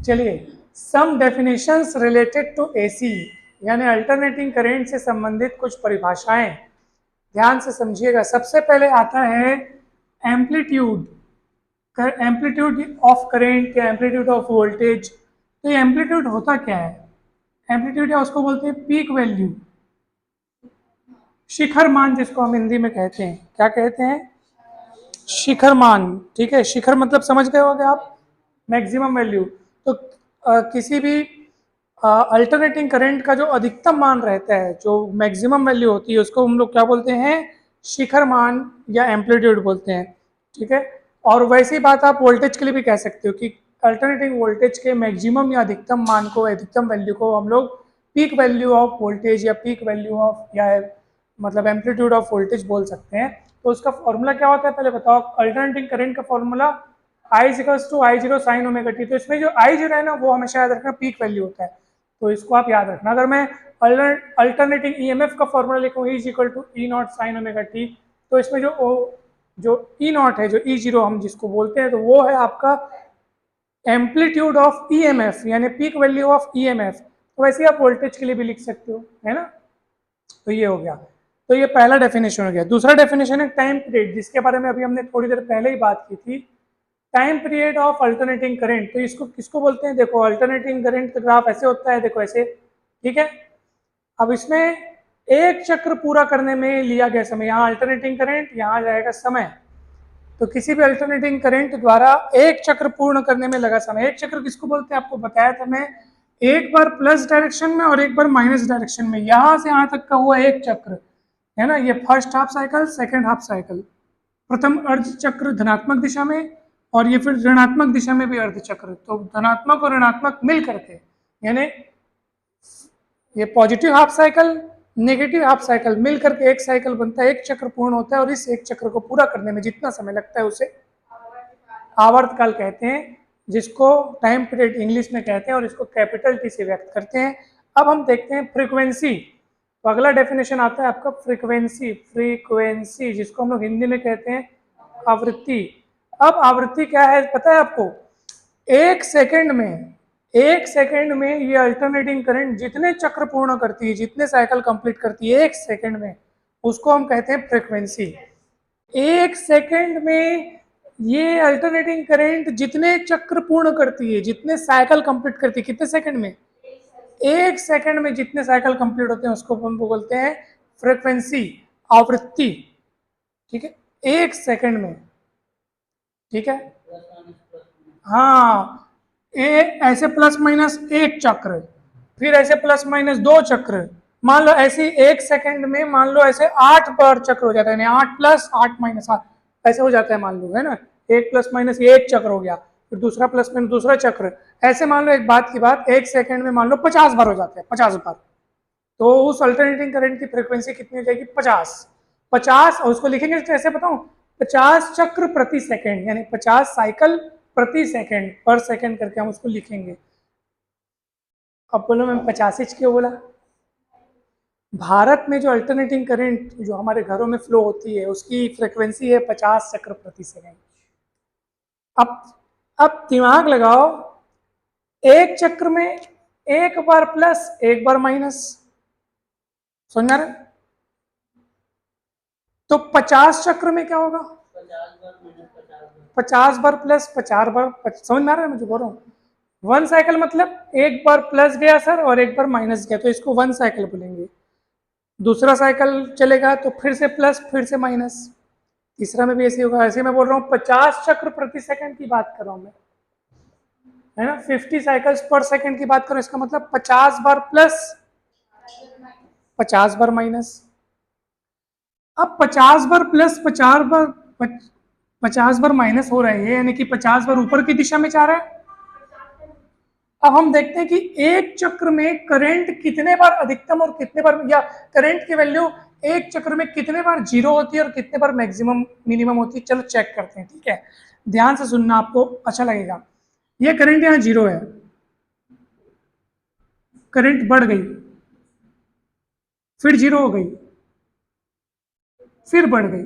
चलिए, सम definitions related to AC यानी alternating current से संबंधित कुछ परिभाषाएं ध्यान से समझिएगा। सबसे पहले आता है एम्पलीट्यूड, एम्पलीट्यूड ऑफ करंट या एम्पलीट्यूड ऑफ वोल्टेज। तो ये एम्पलीट्यूड होता क्या है? एम्पलीट्यूड या उसको बोलते हैं पीक वैल्यू, शिखर मान जिसको हम हिंदी में कहते हैं। क्या कहते हैं? शिखर मान। ठीक है, शिखर मतलब समझ गए होंगे आप, मैक्सिमम वैल्यू। तो किसी भी अल्टरनेटिंग करंट का जो अधिकतम मान रहता है, जो मैक्सिमम वैल्यू होती है, उसको हम लोग क्या बोलते हैं? शिखर मान या एम्पलीट्यूड बोलते हैं। ठीक है, और वैसी बात आप वोल्टेज के लिए भी कह सकते हो कि अल्टरनेटिंग वोल्टेज के मैक्सिमम या अधिकतम मान को, अधिकतम वैल्यू को हम लोग पीक वैल्यू ऑफ वोल्टेज या पीक वैल्यू ऑफ या मतलब एम्पलीट्यूड ऑफ वोल्टेज बोल सकते हैं। तो उसका फॉर्मूला क्या होता है पहले बताओ। अल्टरनेटिंग करंट का formula I equals to I zero sine omega T. तो इसमें जो आई जीरो है ना, वो हमेशा याद रखना पीक वैल्यू होता है, तो इसको आप याद रखना। अगर मैं अल्टरनेटिंग ईएमएफ का फॉर्मूला लिखूँ E equal to E naught sine omega T, तो इसमें जो ई नॉट है, जो ई जीरो हम जिसको बोलते हैं, तो वो है आपका एम्पलीट्यूड ऑफ ईएमएफ यानी पीक वैल्यू ऑफ ईएमएफ। तो वैसे ही आप वोल्टेज के लिए भी लिख सकते हो, है ना। तो ये हो गया। तो ये पहला डेफिनेशन हो गया। दूसरा डेफिनेशन है टाइम पीरियड, जिसके बारे में अभी हमने थोड़ी देर पहले ही बात की थी। Time period of alternating current, तो इसको किसको बोलते हैं? देखो, अल्टरनेटिंग करंट का ग्राफ ऐसे होता है, देखो ऐसे। ठीक है, अब इसमें एक चक्र पूरा करने में लिया गया समय, यहाँ अल्टरनेटिंग करंट, यहाँ जाएगा समय। तो किसी भी अल्टरनेटिंग करंट द्वारा एक चक्र पूर्ण करने में लगा समय। एक चक्र किसको बोलते हैं? आपको बताया था मैं, एक बार प्लस डायरेक्शन में और एक बार माइनस डायरेक्शन में, यहां से यहां तक का हुआ एक चक्र, है ना। ये first half cycle, second half cycle. प्रथम अर्ध चक्र धनात्मक दिशा में, और ये फिर ऋणात्मक दिशा में भी अर्ध चक्र। तो धनात्मक और ऋणात्मक मिल करके, यानी ये positive half cycle, negative half cycle मिल करके एक साइकिल बनता है, एक चक्र पूर्ण होता है। और इस एक चक्र को पूरा करने में जितना समय लगता है उसे आवर्तकाल कहते हैं, जिसको टाइम पीरियड इंग्लिश में कहते हैं, और इसको कैपिटल टी से व्यक्त करते हैं। अब हम देखते हैं फ्रीक्वेंसी। तो अगला डेफिनेशन आता है आपका फ्रीक्वेंसी। फ्रीक्वेंसी जिसको हम लोग हिंदी में कहते हैं आवृत्ति। अब आवृत्ति क्या है पता है आपको? एक सेकंड में ये अल्टरनेटिंग करंट जितने चक्र पूर्ण करती है, जितने साइकिल कंप्लीट करती है एक सेकंड में, उसको हम कहते हैं फ्रीक्वेंसी। एक सेकंड में ये अल्टरनेटिंग करंट जितने चक्र पूर्ण करती है, जितने साइकिल कंप्लीट करती है, कितने सेकंड में? एक सेकंड में जितने साइकिल कंप्लीट होते हैं उसको हम बोलते हैं फ्रीक्वेंसी, आवृत्ति। ठीक है, एक सेकंड में। ठीक है, हाँ, ऐसे प्लस माइनस एक चक्र, फिर ऐसे प्लस माइनस दो चक्र। मान लो ऐसे एक सेकंड में, मान लो ऐसे 8 बार चक्र हो जाता है, 8 प्लस 8 माइनस 8 ऐसे हो जाता है, मान लो, है ना। एक प्लस माइनस ये एक चक्र हो गया, फिर दूसरा प्लस माइनस दूसरा चक्र। ऐसे मान लो एक बात की बात, एक सेकंड में मान लो 50 बार हो जाते हैं, 50 बार। तो उस अल्टरनेटिंग करंट की फ्रीक्वेंसी कितनी हो जाएगी? 50। 50, और उसको लिखेंगे कैसे बताऊं? 50 चक्र प्रति सेकंड, यानी 50 साइकिल प्रति सेकंड, पर सेकंड करके हम उसको लिखेंगे। अब बोलो मैं 50 क्यों बोला? भारत में जो अल्टरनेटिंग करंट जो हमारे घरों में फ्लो होती है, उसकी फ्रीक्वेंसी है 50 चक्र प्रति सेकंड। अब दिमाग लगाओ, एक चक्र में एक बार प्लस एक बार माइनस, समझ रहे? तो 50 चक्र में क्या होगा? 50 बार प्लस 50 बार, समझ में आ रहा है मुझे बोल रहा हूँ? वन साइकिल मतलब एक बार प्लस गया सर और एक बार माइनस गया, तो इसको वन साइकिल बोलेंगे। दूसरा साइकिल चलेगा तो फिर से प्लस फिर से माइनस, तीसरा में भी ऐसे होगा। ऐसे मैं बोल रहा हूँ 50 चक्र प्रति सेकंड की बात कर रहा हूँ मैं, है ना। 50 साइकिल्स पर सेकंड की बात करो, इसका मतलब 50 बार प्लस 50 बार माइनस। अब 50 बार प्लस 50 बार माइनस हो रहे हैं, यानी कि 50 बार ऊपर की दिशा में जा रहा है। अब हम देखते हैं कि एक चक्र में करंट कितने बार अधिकतम और कितने बार, या करंट की वैल्यू एक चक्र में कितने बार जीरो होती है और कितने बार मैक्सिमम मिनिमम होती है। चलो चेक करते हैं, ठीक है। ध्यान से सुनना, आपको अच्छा लगेगा। ये करंट यहाँ जीरो है, करंट बढ़ गई, फिर जीरो हो गई, फिर बढ़ गई।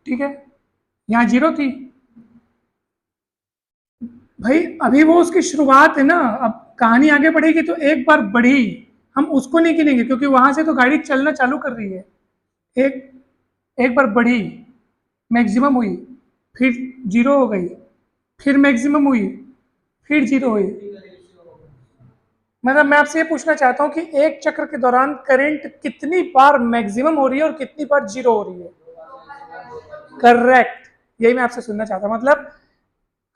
ठीक है, यहाँ जीरो थी, भाई अभी वो उसकी शुरुआत है ना, अब कहानी आगे बढ़ेगी तो एक बार बढ़ी, हम उसको नहीं गिनेंगे क्योंकि वहां से तो गाड़ी चलना चालू कर रही है। एक एक बार बढ़ी, मैक्सिमम हुई, फिर जीरो हो गई, फिर मैक्सिमम हुई, फिर जीरो हुई। मतलब मैं आपसे ये पूछना चाहता हूँ कि एक चक्र के दौरान करंट कितनी बार मैक्सिमम हो रही है और कितनी बार जीरो हो रही है? करेक्ट, यही मैं आपसे सुनना चाहता हूँ। मतलब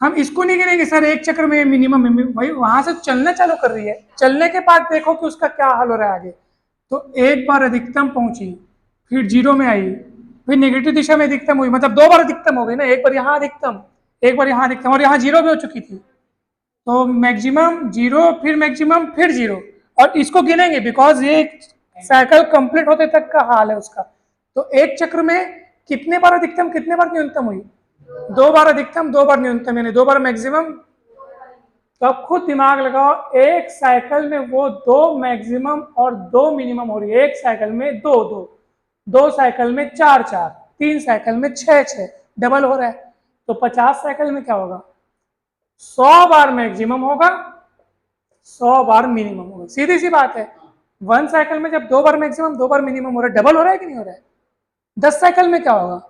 हम इसको नहीं गिनेंगे सर एक चक्र में मिनिमम, भाई वहां से चलना चालू कर रही है, चलने के बाद देखो कि उसका क्या हाल हो रहा है आगे। तो एक बार अधिकतम पहुंची, फिर जीरो में आई, फिर नेगेटिव दिशा में अधिकतम हुई, मतलब दो बार अधिकतम हो गई ना, एक बार यहाँ अधिकतम, एक बार यहाँ अधिकतम, और यहाँ जीरो भी हो चुकी थी। तो मैक्सिमम जीरो, फिर मैक्सिमम, फिर जीरो, और इसको गिनेंगे बिकॉज ये साइकिल कंप्लीट होते तक का हाल है उसका। तो एक चक्र में कितने बार अधिकतम कितने बार न्यूनतम हुई? दो बार अधिकतम, दो बार न्यूनतम, यानी दो बार मैक्सिमम। तो अब खुद दिमाग लगाओ, एक साइकिल में वो दो मैक्सिमम और दो मिनिमम हो रही है, एक साइकिल में दो दो, दो साइकिल में चार चार, तीन साइकिल में छह छह, डबल हो रहा है। तो 50 साइकिल में क्या होगा? 100 बार मैक्सिमम होगा, 100 बार मिनिमम होगा, सीधी सी बात है। वन साइकिल में जब दो बार मैक्सिमम दो बार मिनिमम हो रहा है, डबल हो रहा है कि नहीं हो रहा है? 10 साइकिल में क्या होगा?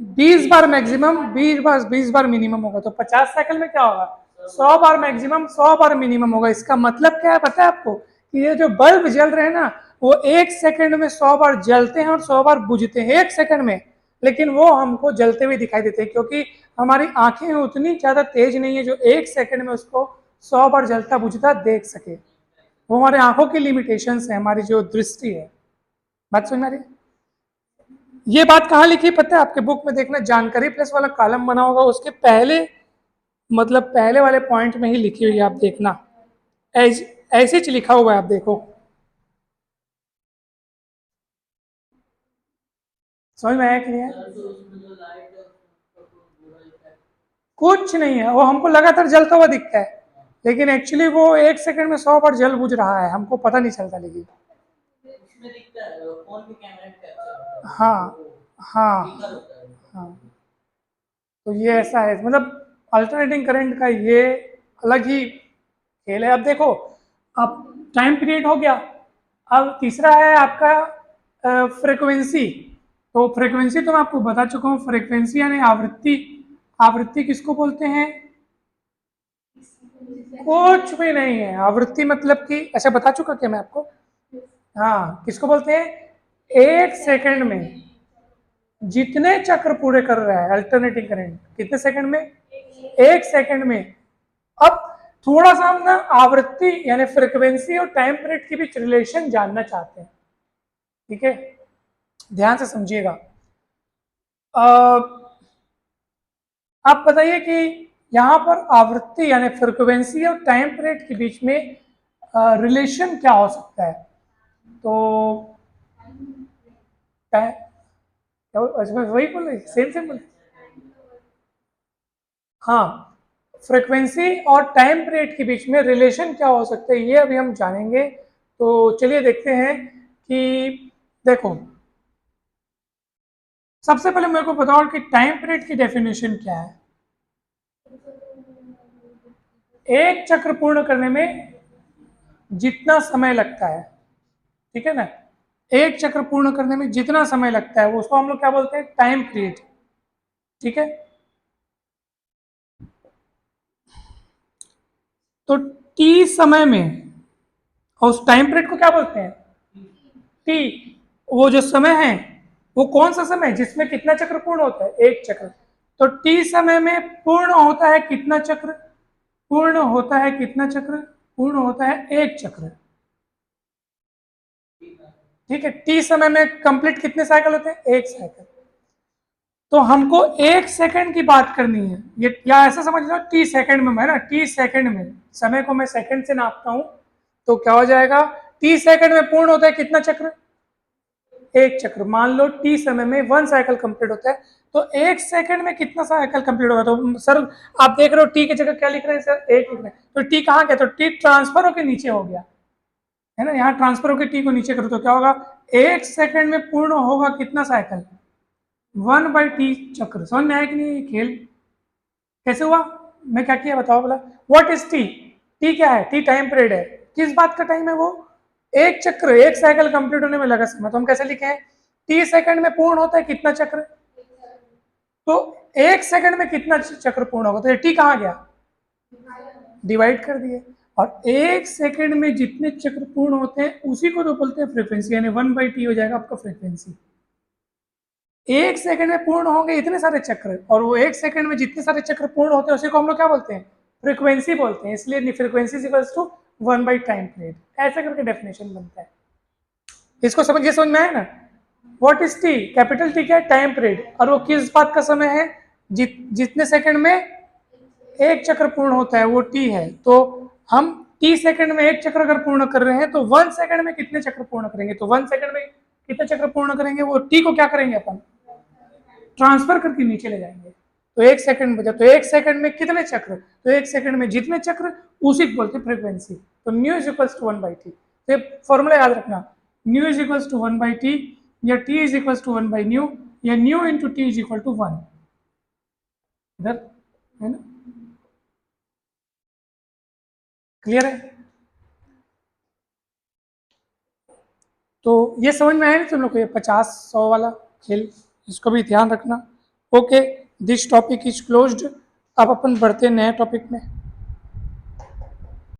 20 बार मैक्सिमम, 20 बार मिनिमम होगा। तो 50 साइकिल में क्या होगा? 100 बार मैक्सिमम, 100 बार मिनिमम होगा। इसका मतलब क्या है पता है आपको? कि ये जो बल्ब जल रहे हैं ना, वो एक सेकंड में 100 बार जलते हैं और 100 बार बुझते हैं, एक सेकंड में। लेकिन वो हमको जलते हुए दिखाई देते हैं क्योंकि हमारी आंखें उतनी ज्यादा तेज नहीं है जो एक सेकंड में उसको 100 बार जलता बुझता देख सके। वो हमारे आंखों की लिमिटेशंस है, हमारी जो दृष्टि है। बात समझ में आ रही है? ये बात कहाँ लिखी पता है? आपके बुक में देखना, जानकारी प्लस वाला कॉलम बना होगा, उसके पहले, मतलब पहले वाले पॉइंट में ही लिखी हुई है, आप देखना। ऐसे ही लिखा हुआ है, आप देखो। समझ में आया कि नहीं आया? कुछ नहीं है, वो हमको लगातार जलता हुआ दिखता है, लेकिन एक्चुअली वो एक सेकंड में 100 बार जल बुझ रहा है, हमको पता नहीं चलता लेकिन। हाँ हाँ हाँ। तो ये ऐसा है, मतलब अल्टरनेटिंग करंट का ये अलग ही खेल है। अब देखो, अब टाइम पीरियड हो गया, अब तीसरा है आपका फ्रीक्वेंसी। तो फ्रीक्वेंसी तो मैं आपको बता चुका हूँ, फ्रीक्वेंसी यानी आवृत्ति। आवृत्ति किसको बोलते हैं? कुछ भी नहीं है आवृत्ति, मतलब कि अच्छा बता चुका क्या मैं आपको? हाँ, किसको बोलते हैं? एक सेकंड में जितने चक्र पूरे कर रहा है अल्टरनेटिंग करंट, कितने सेकंड में? एक सेकंड में। अब थोड़ा सा हम ना आवृत्ति यानी फ्रीक्वेंसी और टाइम पीरियड के बीच रिलेशन जानना चाहते हैं, ठीक है? ध्यान से समझिएगा। आप बताइए कि यहाँ पर आवृत्ति यानी फ्रीक्वेंसी और टाइम पीरियड के बीच में रिलेशन क्या हो सकता है? तो वही बोल रहे, सेम सेम बोल। हाँ, फ्रीक्वेंसी और टाइम पीरियड के बीच में रिलेशन क्या हो सकता है, ये अभी हम जानेंगे। तो चलिए देखते हैं कि देखो, सबसे पहले मेरे को बताओ कि टाइम पीरियड की डेफिनेशन क्या है। एक चक्र पूर्ण करने में जितना समय लगता है, ठीक है ना? एक चक्र पूर्ण करने में जितना समय लगता है वो उसको हम लोग क्या बोलते हैं? टाइम पीरियड, ठीक है? तो टी समय में, और उस टाइम पीरियड को क्या बोलते हैं? टी। वो जो समय है वो कौन सा समय है जिसमें कितना चक्र पूर्ण होता है? एक चक्र। तो टी समय में पूर्ण होता है कितना चक्र? पूर्ण होता है कितना चक्र? पूर्ण होता है एक चक्र, ठीक है? टी समय में कंप्लीट कितने साइकिल होते हैं? एक साइकिल। तो हमको एक सेकंड की बात करनी है, ये या ऐसा समझ लो टी सेकंड में, है ना? टी सेकंड में समय को मैं सेकंड से नापता हूं, तो क्या हो जाएगा? टी सेकंड में पूर्ण होता है कितना चक्र? एक चक्र। मान लो टी समय में वन साइकिल कंप्लीट होता है, तो एक सेकंड में कितना साइकिल कंप्लीट होगा? तो सर आप देख रहे हो टी की जगह क्या लिख रहे हैं सर? एक लिख रहे हैं। तो टी कहाँ गया? तो टी ट्रांसफर होकर नीचे हो गया, है ना? यहाँ ट्रांसफर होकर टी को नीचे करो तो क्या होगा? एक सेकंड में पूर्ण होगा कितना साइकिल? 1/t चक्र। समझ में आया कि नहीं? खेल कैसे हुआ? मैं क्या किया बताओ, बोला व्हाट इज टी, टी क्या है, टी टाइम पीरियड है, किस बात का टाइम है वो, एक चक्र, एक साइकिल कंप्लीट होने में लगा समय, तो हम कैसे लिखे हैं, टी सेकंड में पूर्ण होता है कितना चक्र, तो एक सेकंड में कितना चक्र पूर्ण होगा, तो ये टी कहाँ गया, डिवाइड कर दिए, और एक सेकंड में जितने चक्र पूर्ण होते हैं उसी को तो बोलते हैं फ्रीक्वेंसी, यानी 1/t हो जाएगा आपका फ्रीक्वेंसी। एक सेकंड में पूर्ण होंगे इतने सारे चक्र, और वो एक सेकंड में जितने सारे चक्र पूर्ण होते हैं उसी को हम लोग क्या बोलते हैं, फ्रीक्वेंसी बोलते हैं, इसलिए frequency equals to 1 time period, ऐसे करके डेफिनेशन बनता है। इसको समझ में आया ना, what is T, capital T क्या है, टाइम पीरियड, और वो किस बात का समय है, जितने सेकंड में एक चक्र पूर्ण होता है वो टी है, तो हम टी सेकंड में एक चक्र अगर पूर्ण कर रहे हैं तो 1 सेकंड में कितने चक्र पूर्ण करेंगे, तो 1 सेकंड में कितने चक्र पूर्ण करेंगे, वो टी को क्या करेंगे अपन, ट्रांसफर करके नीचे ले जाएंगे, तो एक सेकंड बचा, तो एक सेकंड में कितने चक्र, तो एक सेकंड में जितने चक्र उसी को बोलते हैं फ्रीक्वेंसी, तो new is equals to 1/t, तो ये फॉर्मूला याद रखना, new is equals to 1/t, या टी इज इक्वल्स टू 1/न्यू, या nu into T is equal to 1, इधर है ना, क्लियर है, तो ये समझ में आया ना तुम लोग को, ये 50-100 वाला खेल, इसको भी ध्यान रखना। Okay, this topic is closed, अब अपन बढ़ते हैं नए टॉपिक में।